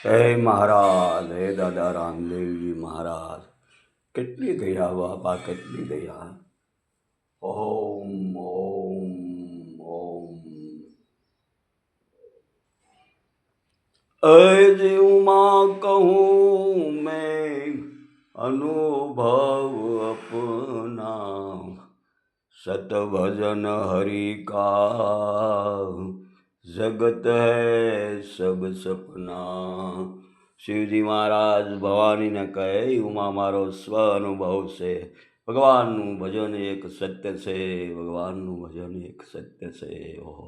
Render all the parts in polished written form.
હે મહારાજ, હે દાદા રામદેવજી મહારાજ, કેટલી દયા બાપા, કેટલી દયા. ઓમ ઓમ ઓમ. અજમાં કહું મેં अनुभव अपना, सत भजन हरि का जगत है सब सपना. શિવજી મહારાજ ભવાનીને કહે, ઉમા મારો સ્વ અનુભવ છે. ભગવાનનું ભજન એક સત્ય છે, ભગવાનનું ભજન એક સત્ય છે. ઓહો.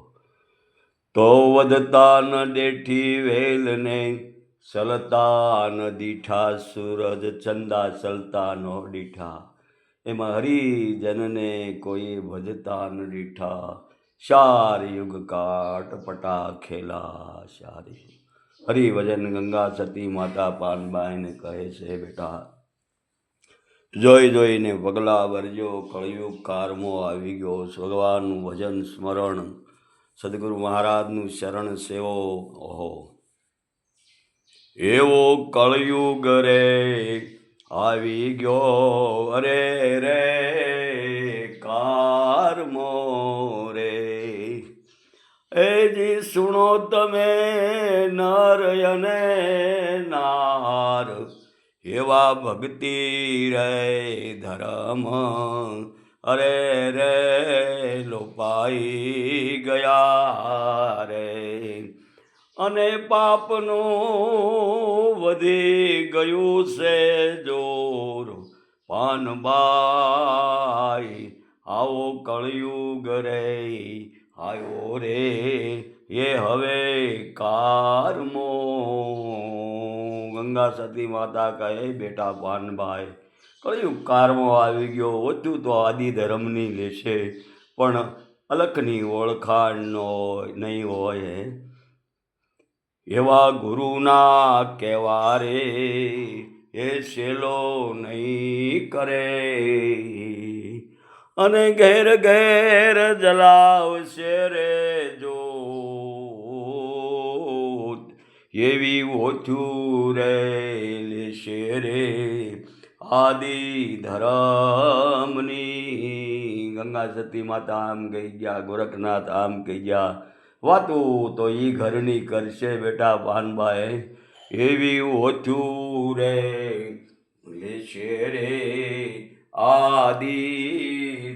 તો વધતા ન દેઠી વેલને, સલતા ન દીઠા સૂરજ, ચંદા સલતા નો દીઠા. એમાં હરિજનને કોઈ ભજતા ન દીઠા, શાર યુગ કાટ પટા ખેલા શારી. હરિભજન ગંગા સતી માતા પાનબાઈને કહે છે, બેટા જોઈ જોઈને પગલા ભરજો, કળિયુગ કારમો આવી ગયો. ભગવાનનું ભજન સ્મરણ, સદગુરુ મહારાજનું શરણ સેવો. ઓહો. એવો કળિયુગ રે આવી ગયો, અરે રે કારમો રે. એજી સુણો તમે નર અને નાર, એવા ભક્તિ રે ધર્મ અરે રે લોપાઈ ગયા રે. અને પાપનું વધી ગયું છે જોર, પાનબાઈ આવો કળિયુગ રે આવ્યો રે, એ હવે કારમો. ગંગા સતી માતા કહે, બેટા પાનભાઈ કળિયુગ કારમો આવી ગયો. ઓછું તો આદિ ધર્મની લેશે, પણ અલખની ઓળખાણ નહીં હોય. એવા ગુરુના કહેવા રે એ શેલો નહીં કરે, અને ઘેર ઘેર જલાવશે રે જોત, એવી ઓછું રે લેશે રે આદિ ધર્મની. ગંગા સતી માતા આમ કહી ગયા, ગોરખનાથ આમ કહી ગયા. વાતું તો ઈ ઘરની કરશે બેટા પાનભાઈ, એવી ઓછું રે લેશે રે આદિ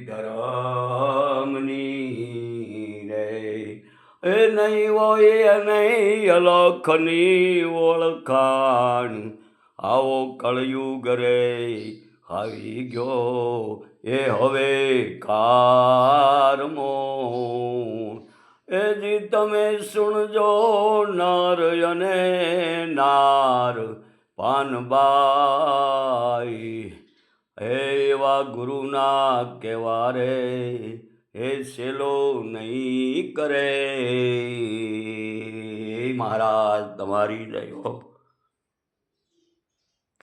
ધર્મની રે. એ નહીં હોય નહીં અલખની ઓળખાણ, આવો કળયુગ રે આવી ગયો, એ હવે કારમો. એજી તમે સુણજો નર અને નાર, પાનબાઈ એવા ગુરુના કહેવા રે એ શેલો નહીં કરે. મહારાજ તમારી જય હો.